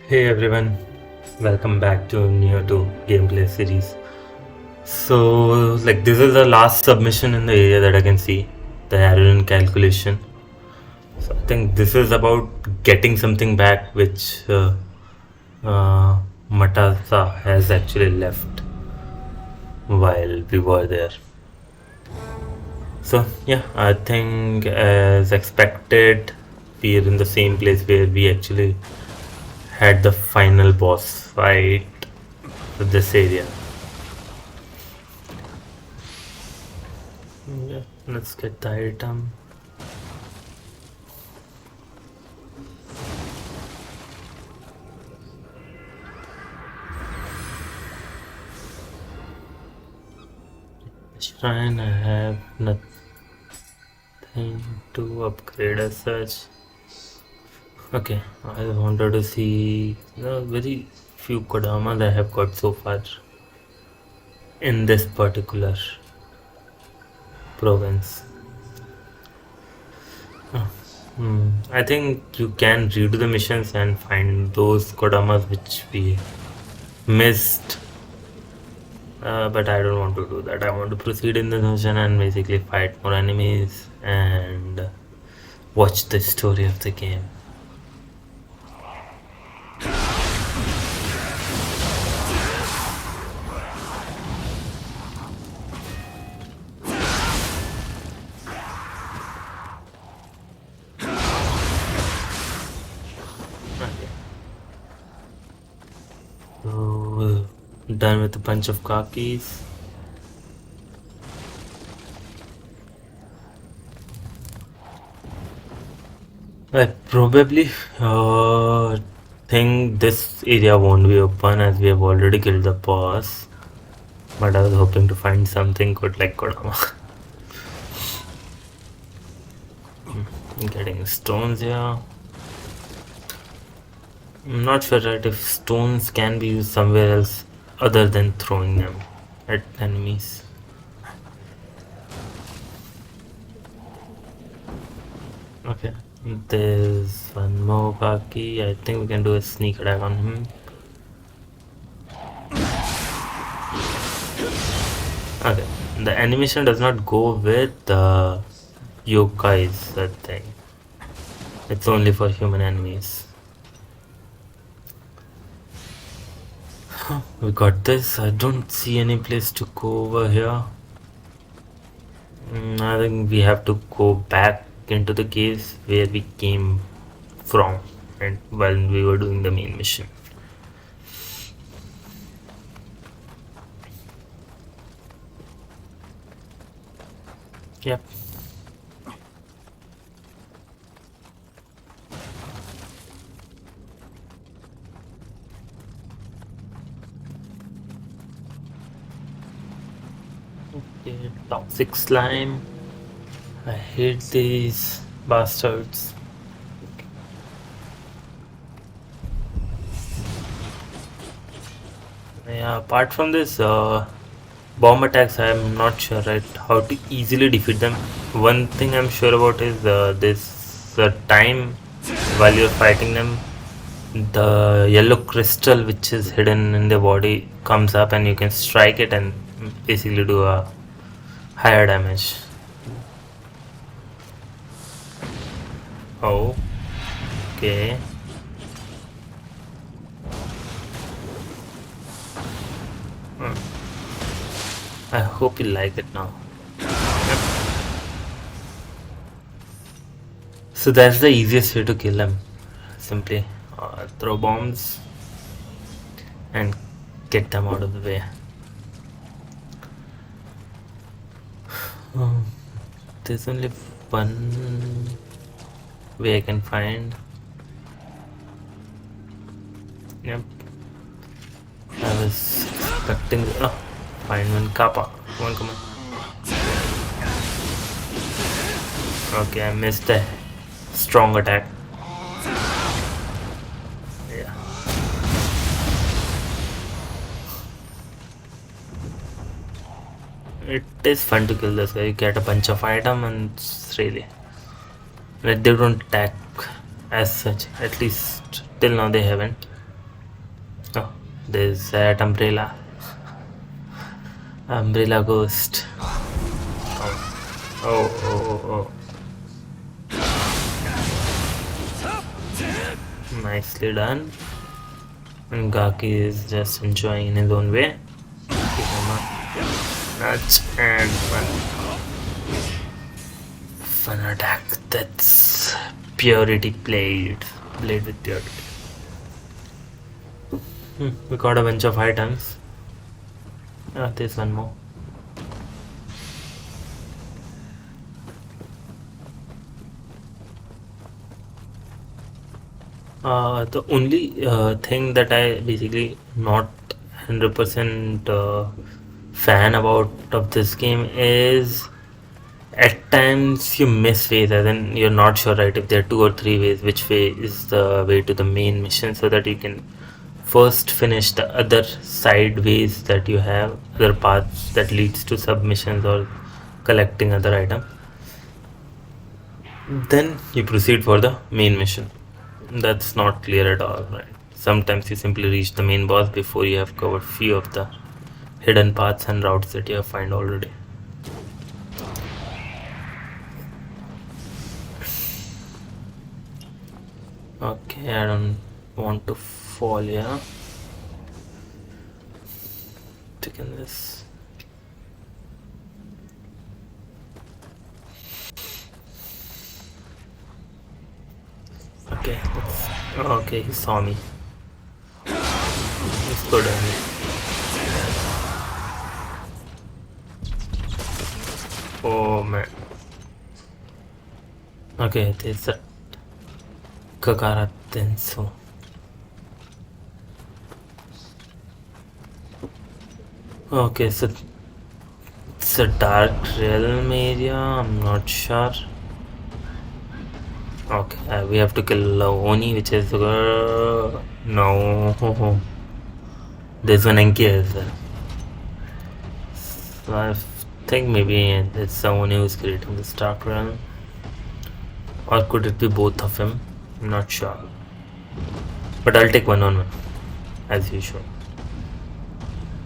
Hey everyone, welcome back to Nioh 2 gameplay series. So, this is the last submission in the area that I can see, the Arun calculation. So, I think this is about getting something back which Matasa has actually left while we were there. So, yeah, I think as expected, we are in the same place where we actually had the final boss fight for this area. Yeah, let's get the item. Shrine, I have nothing to upgrade as such. Okay, I wanted to see the very few Kodamas I have got so far in this particular province. I think you can redo the missions and find those Kodamas which we missed. But I don't want to do that. I want to proceed in the mission and basically fight more enemies and watch the story of the game. Okay. So, done with a bunch of khakis. I probably think this area won't be open as we have already killed the boss. But I was hoping to find something good like Kodama. Getting stones here. I'm not sure that if stones can be used somewhere else other than throwing them at enemies. Okay, there's one more khaki. I think we can do a sneak attack on him. Okay, the animation does not go with the yokais, I think. It's only for human enemies. We got this. I don't see any place to go over here. I think we have to go back into the caves where we came from and while we were doing the main mission. Yep. Okay, toxic slime. I hate these bastards. Yeah, apart from this bomb attacks, I'm not sure how to easily defeat them. One thing I'm sure about is this time while you're fighting them, the yellow crystal which is hidden in their body comes up and you can strike it and basically do a higher damage. Oh, okay. I hope you like it now. Yep. So that's the easiest way to kill them. Simply throw bombs and get them out of the way. There's only one way I can find. Yep. I was expecting. Oh, find one kappa. Come on, come on. Okay, I missed the strong attack. Yeah. It is fun to kill this guy. You get a bunch of items and it's really. Like they don't attack as such. At least till now they haven't. There's that umbrella ghost. Oh. Nicely done. And Gaki is just enjoying in his own way. Give him a nudge and fun attack. That's purity played with purity. We got a bunch of items. There's one more. The only thing that I basically not 100% fan about of this game is at times you miss ways, as in you're not sure, right, if there are 2 or 3 ways, which way is the way to the main mission, so that you can first finish the other side ways that you have, other paths that leads to submissions or collecting other item. Then you proceed for the main mission. That's not clear at all, right? Sometimes you simply reach the main boss before you have covered few of the hidden paths and routes that you have found already. Okay, I don't want to fall here. Taking this. Okay, he saw me. He's good at me. Oh man. Okay, there's a Kakara Tenso. Okay, so it's a dark realm area, I'm not sure. Okay, we have to kill Oni, which is no. There's one Enki as well. So I think maybe it's the Oni who's creating this dark realm. Or could it be both of them? I'm not sure. But I'll take 1-on-1, as usual.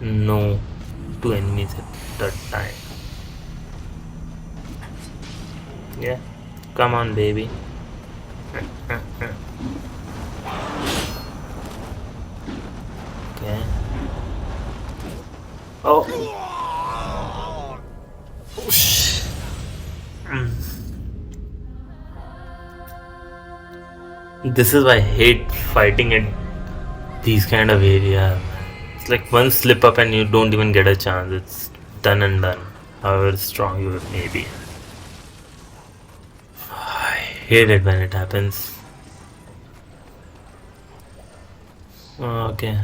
No 2 enemies at that time. Yeah, come on, baby. Okay. Oh shit. This is why I hate fighting at these kind of areas. It's like one slip up and you don't even get a chance. It's done and done, however strong you may be. I hate it when it happens. Okay,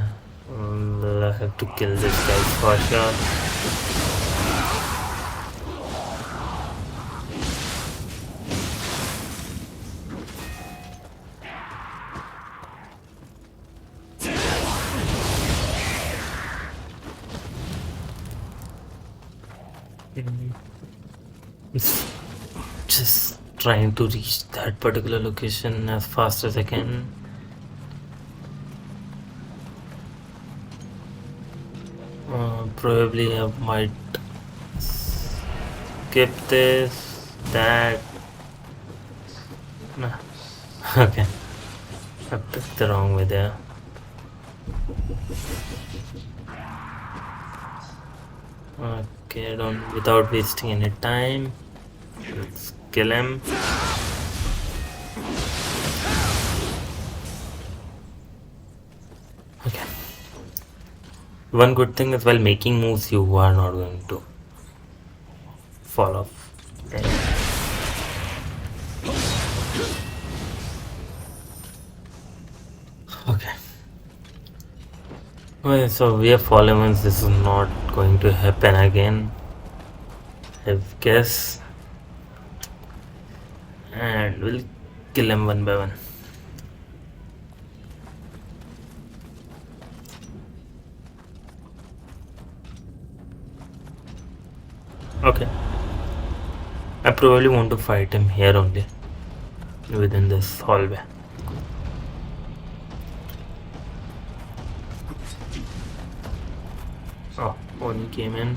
I have to kill this guy for sure. Just trying to reach that particular location as fast as I can. Probably I might skip this, that. Nah. Okay, I picked the wrong way there. Okay, without wasting any time, let's kill him. Okay. One good thing is while making moves, you are not going to fall off. Okay. Well, so we have fallen once. This is not going to happen again, I guess. And we'll kill him one by one. Okay, I probably want to fight him here only, within this hallway. Oni came in.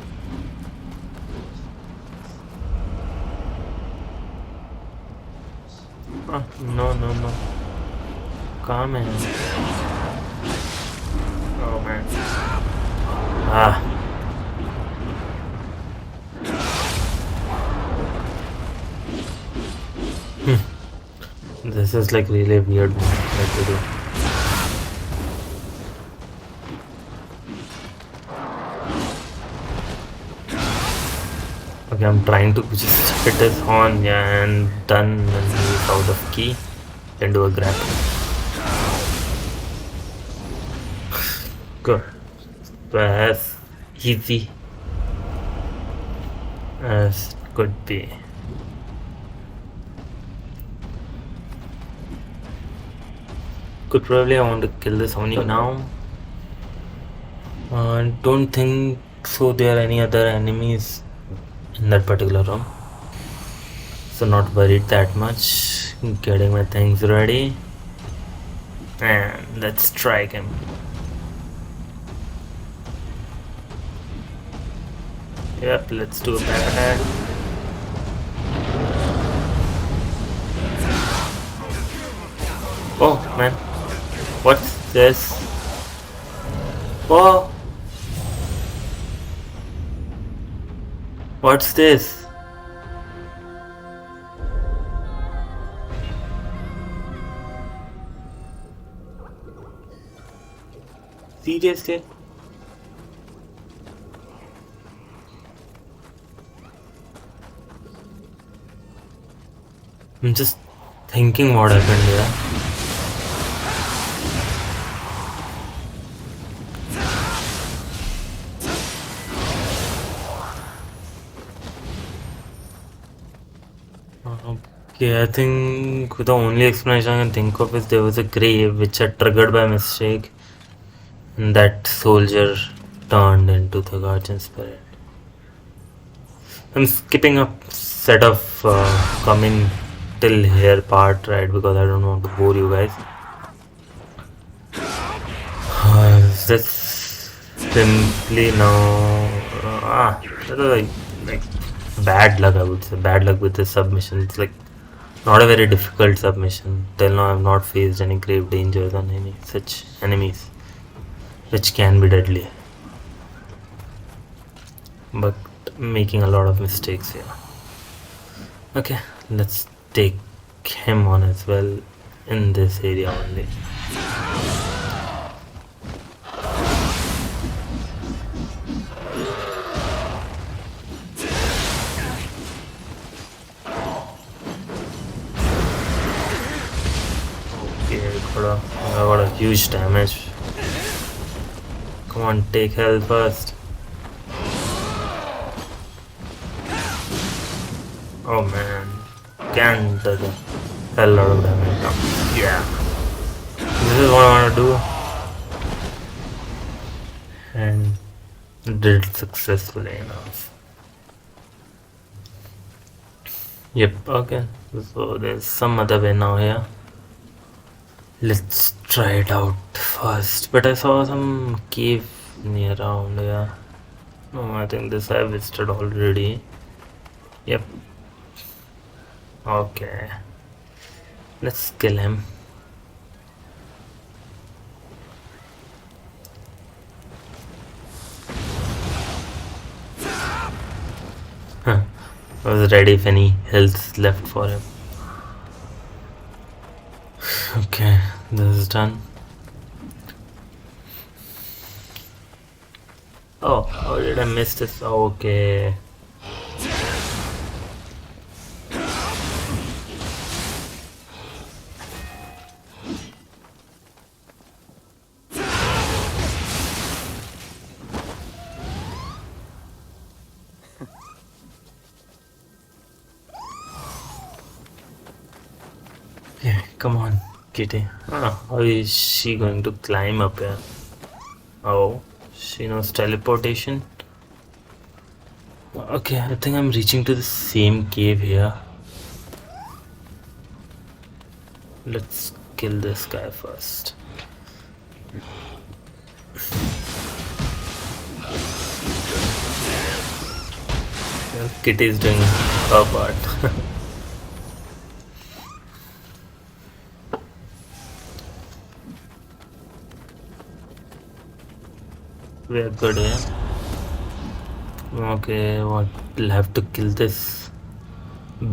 No, no, no. Calm है. Oh man. Ah. This is like really weird what to do. Okay, I'm trying to just hit his horn, yeah, and done, and he's out of key. Then do a grapple. Good. As easy as could be. Could probably I want to kill this Oni now. Don't think so there are any other enemies in that particular room. So not worried that much. Getting my things ready. And let's strike him. Yep, let's do a back attack. Oh man, what's this? Oh, what's this? Seriously? I'm just thinking what happened here. Okay, I think the only explanation I can think of is there was a grave which had triggered by mistake, and that soldier turned into the guardian spirit. I'm skipping a set of coming till here part, right, because I don't want to bore you guys. That's simply now like bad luck, I would say. Bad luck with this submission. It's like not a very difficult submission. Till now I've not faced any grave dangers on any such enemies which can be deadly, but making a lot of mistakes here. Okay, let's take him on as well in this area only. I got a huge damage. Come on, take health first. Oh man, can do the hell out of damage now. Yeah, this is what I want to do, and did successfully enough. Yep, okay, so there's some other way now here. Let's try it out first. But I saw some cave near around here. No, I think this I visited already. Yep. Okay. Let's kill him. I was ready if any health left for him. Okay, this is done. Oh, how did I miss this? Okay. Yeah, come on, Kitty. How is she going to climb up here? Oh, she knows teleportation. Okay, I think I'm reaching to the same cave here. Let's kill this guy first. Kitty is doing her part. We are good here. Okay, what? We'll have to kill this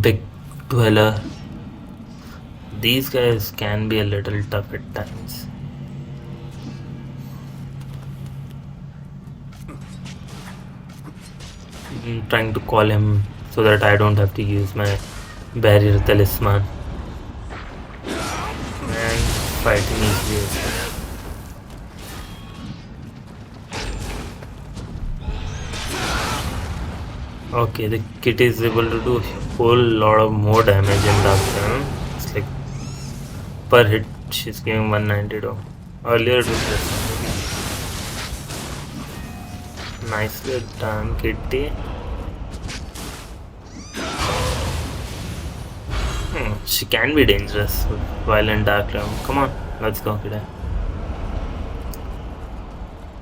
big dweller. These guys can be a little tough at times. I'm trying to call him so that I don't have to use my barrier talisman. And fighting easier. Okay, the kit is able to do a whole lot of more damage in that film. It's like per hit she's giving 192. Earlier it was less. Nicely done, Kitty. She can be dangerous while in dark room. Come on, let's go, Kitty.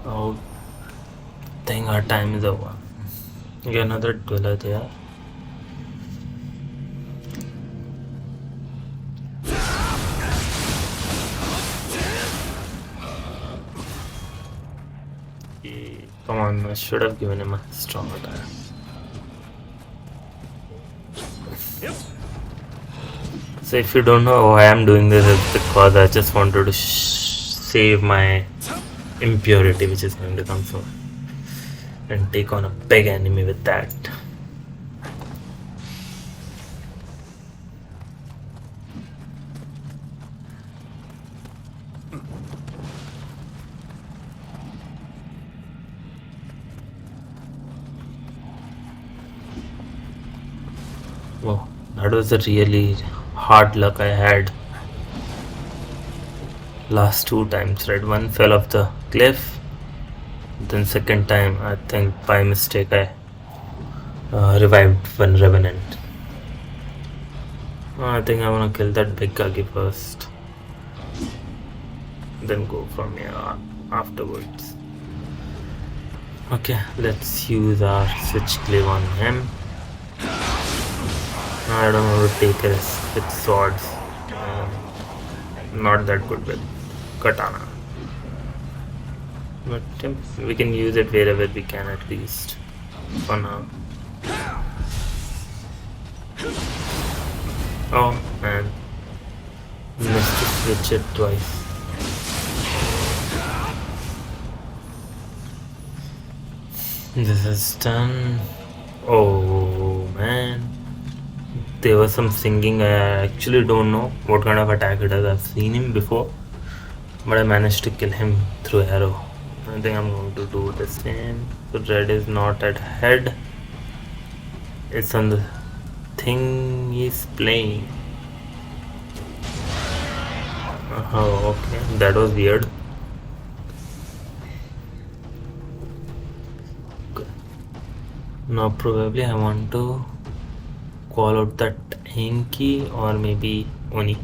Oh, I think our time is over. Get another dweller there. Come on, I should have given him a stronger attack. So if you don't know why I'm doing this, it's because I just wanted to save my impurity which is going to come soon and take on a big enemy with that. Whoa, that was a really hard luck I had last two times, right? One fell off the cliff, then second time I think by mistake I revived one revenant. I think I want to kill that big Kagi first, then go from here afterwards. Okay, let's use our switch glaive on him. I don't know how to take a risk with swords. Not that good with katana. But we can use it wherever we can at least. For now. Oh man. Missed to switch it twice. This is done. Oh man. There was some singing. I actually don't know what kind of attack it is. I've seen him before, but I managed to kill him through arrow. I think I'm going to do the same. So red is not at head. It's on the thing he's playing. Oh, okay. That was weird. Okay. Now probably I want to call out that Hinky or maybe Oni.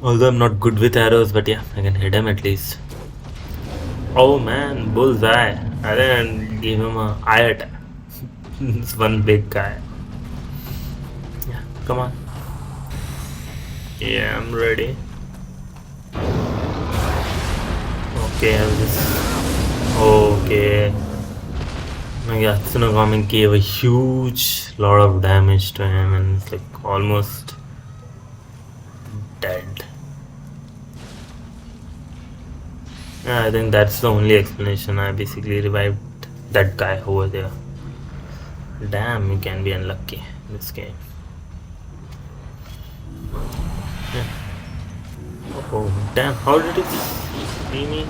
Although I'm not good with arrows, but yeah, I can hit him at least. Oh man, bullseye. I didn't give him an eye attack. It's one big guy. Yeah, come on. Yeah, I'm ready. Okay, I'll just... Okay. Yeah, Tsunogami gave a huge lot of damage to him and it's like almost dead. Yeah, I think that's the only explanation. I basically revived that guy over there. Damn, you can be unlucky in this game. Yeah. Oh, damn, how did it see me?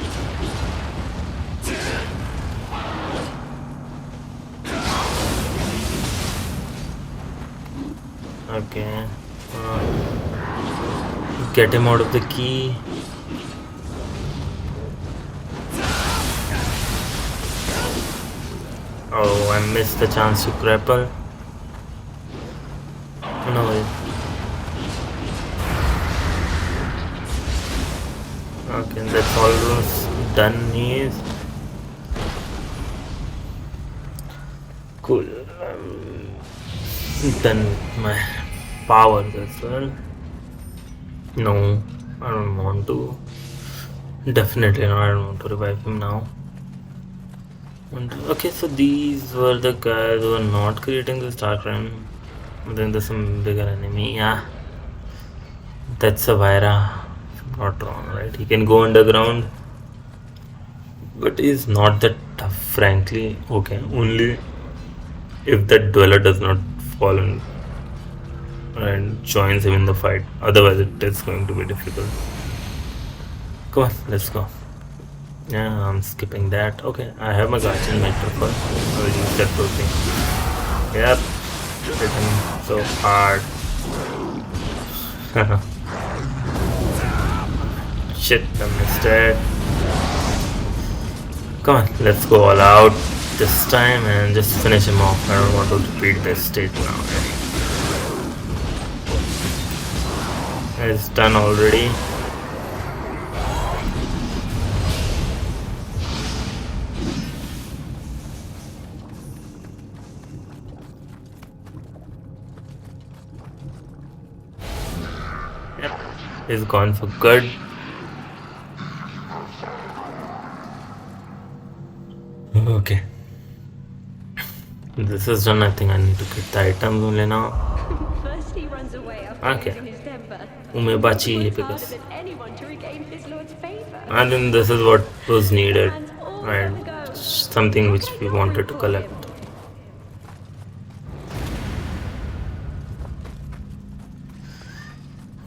Okay. Get him out of the key. Oh, I missed the chance to grapple. No way. Okay, that's almost done. Is cool. Done my powers as well. No, I don't want to. Definitely not. I don't want to revive him now. Okay, so these were the guys who were not creating this dark realm. Then there's some bigger enemy. Yeah, that's a Waira. If I'm not wrong, right? He can go underground, but he's not that tough, frankly. Okay, only if that dweller does not fall in and joins him in the fight. Otherwise, it is going to be difficult. Come on, let's go. Yeah, I'm skipping that. Okay, I have my Guardian Metrophone. I will use that protein. Yep, hit him so hard. Shit, I missed it. Come on, let's go all out this time and just finish him off. I don't want to repeat this stage now. It's done already. Yep, he's gone for good. Okay. This is done. I think I need to get the items only now. First he runs away after Okay. losing his temper. Umebachi Harder because than anyone to regain his lord's favor. I think this is what was needed And all and gonna go. something which we wanted to collect.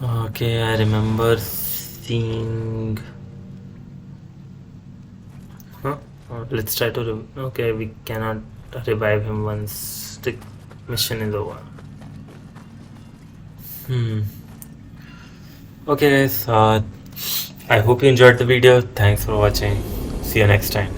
Okay, I remember seeing. Huh? Let's try to. Okay, we cannot revive him once the mission is over. Okay, guys. I hope you enjoyed the video. Thanks for watching. See you next time.